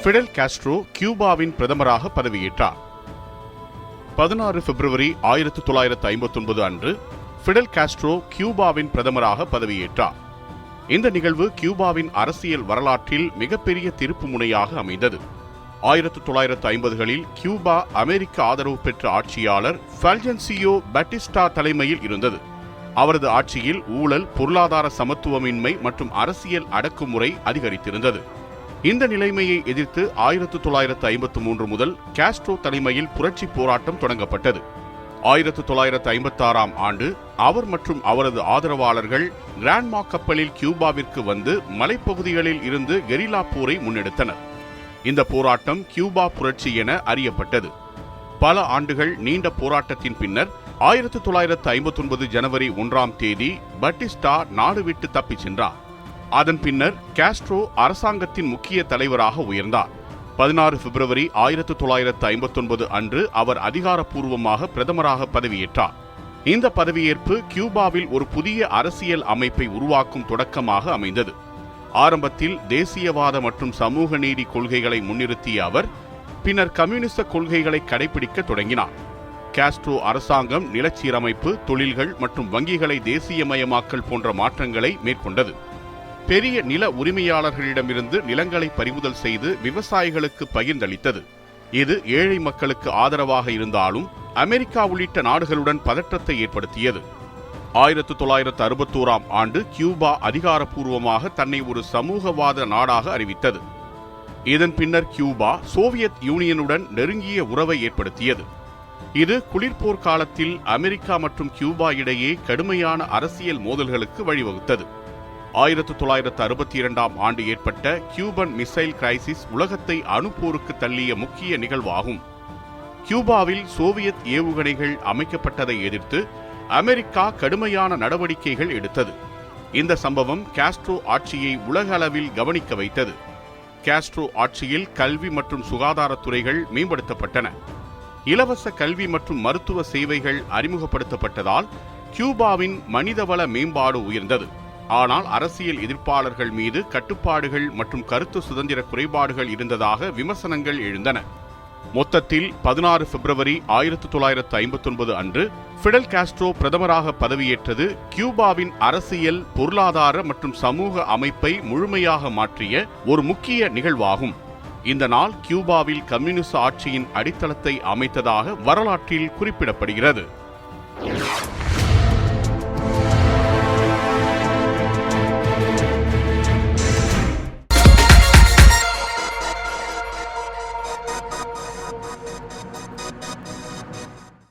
Fidel Castro கியூபாவின் பிரதமராக பதவியேற்றார். 16 பிப்ரவரி 1959 அன்று ஃபிடெல் காஸ்ட்ரோ கியூபாவின் பிரதமராக பதவியேற்றார். இந்த நிகழ்வு கியூபாவின் அரசியல் வரலாற்றில் மிகப்பெரிய திருப்பு முனையாக அமைந்தது. 1950களில் கியூபா அமெரிக்க ஆதரவு பெற்ற ஆட்சியாளர் ஃபல்ஜென்சியோ பட்டிஸ்டா தலைமையில் இருந்தது. அவரது ஆட்சியில் ஊழல், பொருளாதார சமத்துவமின்மை மற்றும் அரசியல் அடக்குமுறை அதிகரித்திருந்தது. இந்த நிலைமையை எதிர்த்து 1953 முதல் காஸ்ட்ரோ தலைமையில் புரட்சி போராட்டம் தொடங்கப்பட்டது. 1956ஆம் ஆண்டு அவர் மற்றும் அவரது ஆதரவாளர்கள் கிராண்ட்மா கப்பலில் கியூபாவிற்கு வந்து மலைப்பகுதிகளில் இருந்து கெரில்லா போரை முன்னெடுத்தனர். இந்த போராட்டம் கியூபா புரட்சி என அறியப்பட்டது. பல ஆண்டுகள் நீண்ட போராட்டத்தின் பின்னர் 1959 ஜனவரி 1ஆம் தேதி பட்டிஸ்டா நாடு விட்டு தப்பிச் சென்றார். அதன் பின்னர் காஸ்ட்ரோ அரசாங்கத்தின் முக்கிய தலைவராக உயர்ந்தார். 16 பிப்ரவரி 1959 அன்று அவர் அதிகாரப்பூர்வமாக பிரதமராக பதவியேற்றார். இந்த பதவியேற்பு கியூபாவில் ஒரு புதிய அரசியல் அமைப்பை உருவாக்கும் தொடக்கமாக அமைந்தது. ஆரம்பத்தில் தேசியவாத மற்றும் சமூக நீதி கொள்கைகளை முன்னிறுத்திய அவர் பின்னர் கம்யூனிச கொள்கைகளை கடைபிடிக்க தொடங்கினார். காஸ்ட்ரோ அரசாங்கம் நிலச்சீரமைப்பு, தொழில்கள் மற்றும் வங்கிகளை தேசியமயமாக்கல் போன்ற மாற்றங்களை மேற்கொண்டது. பெரிய நில உரிமையாளர்களிடமிருந்து நிலங்களை பறிமுதல் செய்து விவசாயிகளுக்கு பகிர்ந்தளித்தது. இது ஏழை மக்களுக்கு ஆதரவாக இருந்தாலும் அமெரிக்கா உள்ளிட்ட நாடுகளுடன் பதற்றத்தை ஏற்படுத்தியது. 1961ஆம் ஆண்டு கியூபா அதிகாரப்பூர்வமாக தன்னை ஒரு சமூகவாத நாடாக அறிவித்தது. இதன் பின்னர் கியூபா சோவியத் யூனியனுடன் நெருங்கிய உறவை ஏற்படுத்தியது. இது குளிர்போர் காலத்தில் அமெரிக்கா மற்றும் கியூபா இடையே கடுமையான அரசியல் மோதல்களுக்கு வழிவகுத்தது. 1962ஆம் ஆண்டு ஏற்பட்ட கியூபன் மிசைல் கிரைசிஸ் உலகத்தை அணுப்போருக்கு தள்ளிய முக்கிய நிகழ்வாகும். கியூபாவில் சோவியத் ஏவுகணைகள் அமைக்கப்பட்டதை எதிர்த்து அமெரிக்கா கடுமையான நடவடிக்கைகள் எடுத்தது. இந்த சம்பவம் காஸ்ட்ரோ ஆட்சியை உலக அளவில் கவனிக்க வைத்தது. காஸ்ட்ரோ ஆட்சியில் கல்வி மற்றும் சுகாதாரத்துறைகள் மேம்படுத்தப்பட்டன. இலவச கல்வி மற்றும் மருத்துவ சேவைகள் அறிமுகப்படுத்தப்பட்டதால் கியூபாவின் மனிதவள மேம்பாடு உயர்ந்தது. ஆனால் அரசியல் எதிர்ப்பாளர்கள் மீது கட்டுப்பாடுகள் மற்றும் கருத்து சுதந்திர குறைபாடுகள் இருந்ததாக விமர்சனங்கள் எழுந்தன. மொத்தத்தில் 16 பிப்ரவரி 1959 அன்று ஃபிடெல் காஸ்ட்ரோ பிரதமராக பதவியேற்றது கியூபாவின் அரசியல், பொருளாதார மற்றும் சமூக அமைப்பை முழுமையாக மாற்றிய ஒரு முக்கிய நிகழ்வாகும். இந்த நாள் கியூபாவில் கம்யூனிச ஆட்சியின் அடித்தளத்தை அமைத்ததாக வரலாற்றில் குறிப்பிடப்படுகிறது.